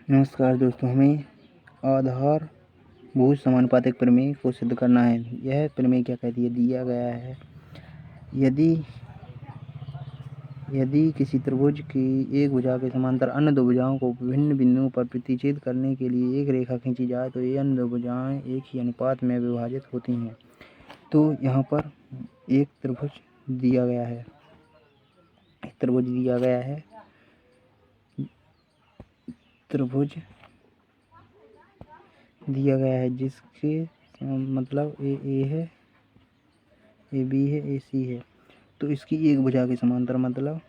नमस्कार दोस्तों, हमें आधारभूत समानुपातिक प्रमेय को सिद्ध करना है। यह प्रमेय क्या कहती है? दिया गया है यदि किसी त्रिभुज की एक भुजा के समांतर अन्य दो भुजाओं को विभिन्न बिंदुओं पर प्रतिच्छेद करने के लिए एक रेखा खींची जाए तो ये अन्य दो भुजाएं एक ही अनुपात में विभाजित होती हैं। तो यहाँ पर एक त्रिभुज दिया गया है जिसके मतलब ए है, ए बी है, ए सी है। तो इसकी एक भुजा के समांतर, मतलब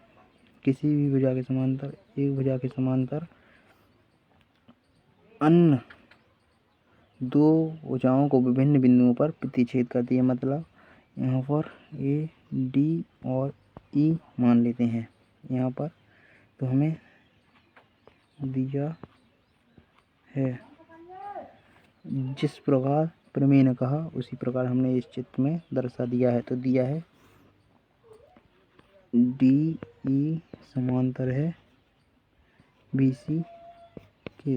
किसी भी भुजा के समांतर, एक भुजा के समांतर अन्य दो भुजाओं को विभिन्न बिंदुओं पर प्रतिच्छेद करती है। मतलब यहाँ पर ए, डी और ई मान लेते हैं यहाँ पर। तो हमें दिया है जिस प्रकार प्रमेय ने कहा उसी प्रकार हमने इस चित्र में दर्शा दिया है। तो दिया है डी ई समांतर है बी सी के।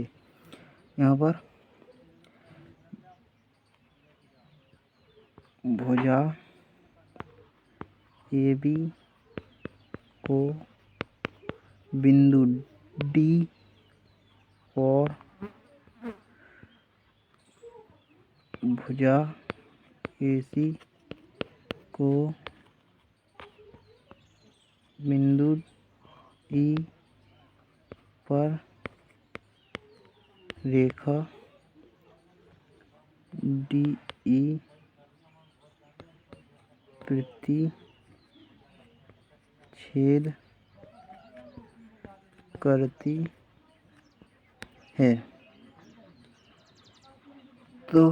यहाँ पर भुजा ए बी को बिंदु डी और भुजा ए सी को बिंदु ई पर रेखा डी ई प्रतिच्छेद करती है। तो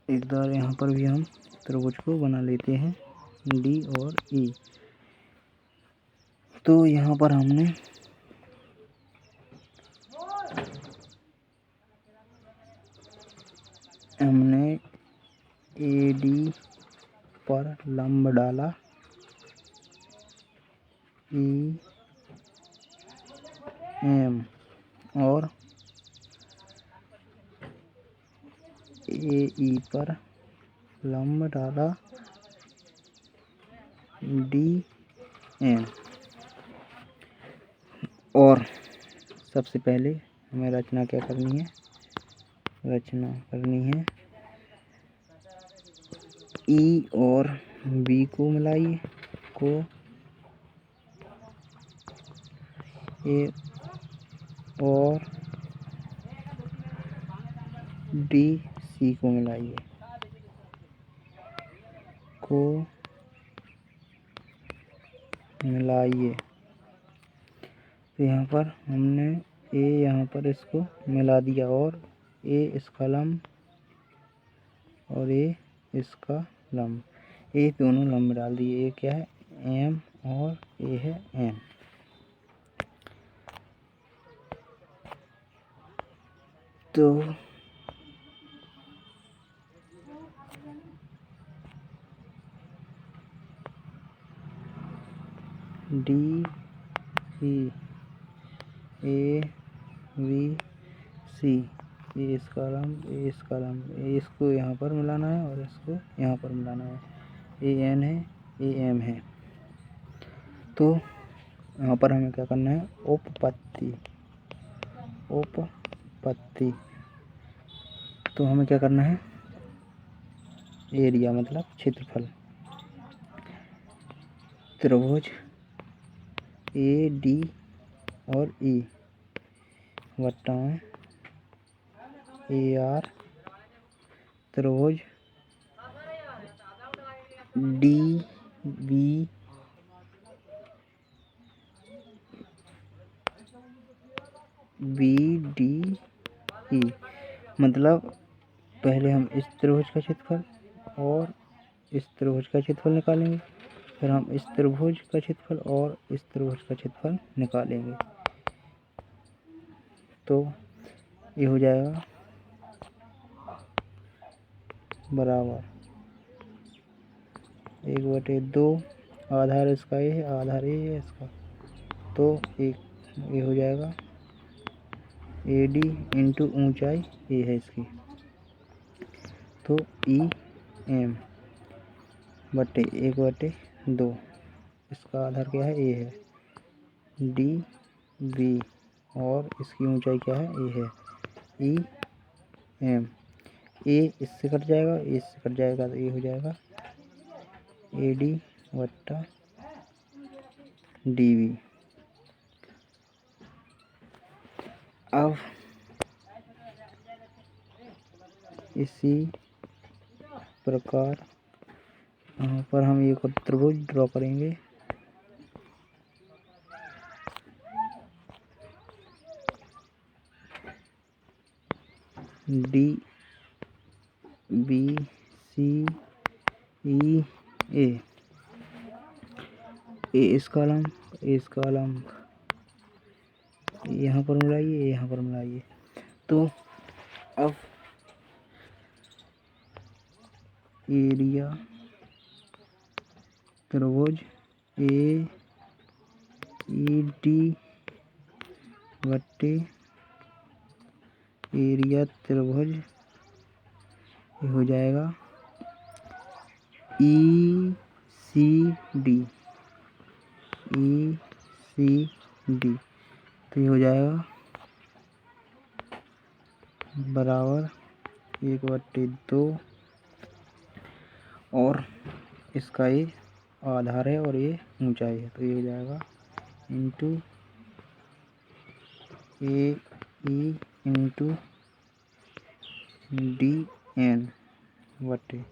इस बार यहाँ पर भी हम त्रिभुज को बना लेते हैं डी और ई। तो यहाँ पर हमने ए डी पर लंब डाला, ई एम और ए ई पर लंब डाला, डी एम। और सबसे पहले हमें रचना क्या करनी है? ई और बी को मिलाइए, ए और डी सी को मिलाइए, तो यहाँ पर हमने ए यहाँ पर इसको मिला दिया और ए इसका लंब और ए इसका लंब, ए दोनों लंब डाल दिए। ए क्या है? एम और ए है एम। तो D E A B C, ए इसका लंब, ए इसका लंब, ए इसको यहाँ पर मिलाना है और इसको यहाँ पर मिलाना है। ए एन है, ए एम है। तो यहाँ पर हमें क्या करना है? उपपत्ति। तो हमें क्या करना है? एरिया मतलब क्षेत्रफल। त्रिभुज ए डी और ई वट्टा में ए आर, त्रिभुज D B B D E मतलब पहले हम इस त्रिभुज का क्षेत्रफल और इस त्रिभुज का क्षेत्रफल निकालेंगे, फिर हम इस त्रिभुज का क्षेत्रफल और इस त्रिभुज का क्षेत्रफल निकालेंगे। तो ये हो जाएगा बराबर 1/2, आधार इसका ये है, आधार ये है इसका, तो ये हो जाएगा AD इंटू ऊंचाई ये है इसकी, तो EM बटे 1/2, इसका आधार क्या है, ये है, DB और इसकी ऊंचाई क्या है, ये है, EM। ए इससे कट जाएगा, ए इससे कट जाएगा, तो ये हो जाएगा AD बट्टा DB। अब इसी प्रकार यहाँ पर हम एक और त्रिभुज ड्रॉ करेंगे, DBCEA, इसका लंब, इसका लंब यहाँ पर मिलाइए, यहाँ पर मिलाइए। तो अब एरिया त्रिभुज AED बट्टे एरिया त्रिभुज ये हो जाएगा ECD, तो ये हो जाएगा बराबर 1/2 और इसका ये आधार है और ये ऊंचाई है, तो ये हो जाएगा इंटू AE इंटू DN बटे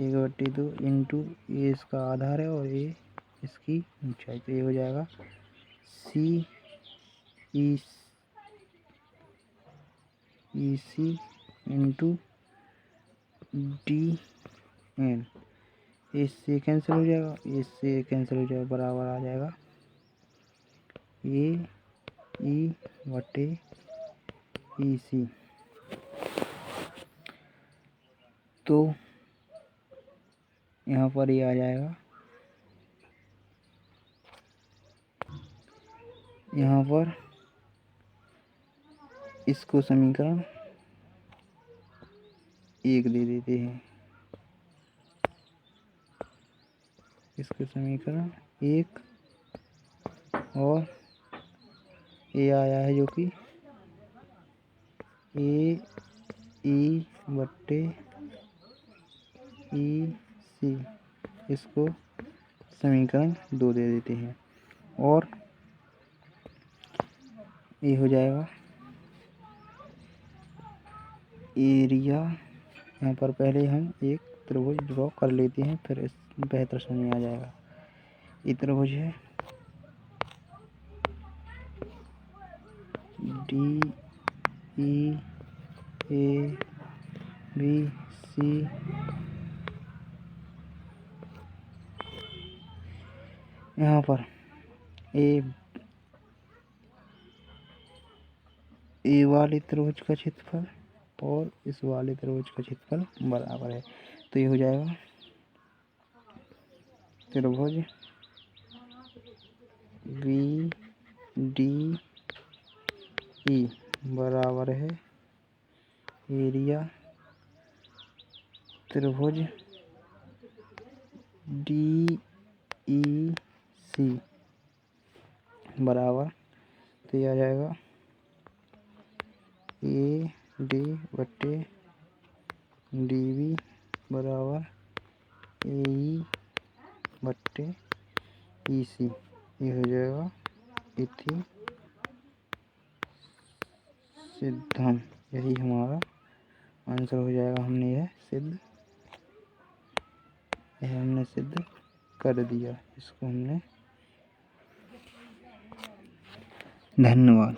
1/2 इंटू ये इसका आधार है और ये इसकी ऊंचाई, तो ये हो जाएगा EC इंटू DN, इससे कैंसिल हो जाएगा, इससे कैंसिल हो जाएगा, बराबर आ जाएगा AE बटे EC। तो यहाँ पर ये आ जाएगा, यहाँ पर इसको समीकरण 1 दे देते हैं, इसको समीकरण 1 और ये आया है जो कि AE बट्टे EC, इसको समीकरण 2 दे देते हैं और ये हो जाएगा एरिया। यहाँ पर पहले हम एक त्रिभुज ड्रॉ कर लेते हैं, फिर इस बेहतर समझ में आ जाएगा। ये त्रिभुज है DEABC, यहाँ पर ए वाले त्रिभुज का क्षेत्रफल और इस वाले त्रिभुज का क्षेत्रफल बराबर है, तो ये हो जाएगा त्रिभुज BDE बराबर है एरिया त्रिभुज DEC बराबर, तो ये आ जाएगा AD बट्टे DB बराबर AE बट्टे EC, ये हो जाएगा इति सिद्धम। यही हमारा आंसर हो जाएगा, हमने यह सिद्ध कर दिया, इसको हमने। धन्यवाद।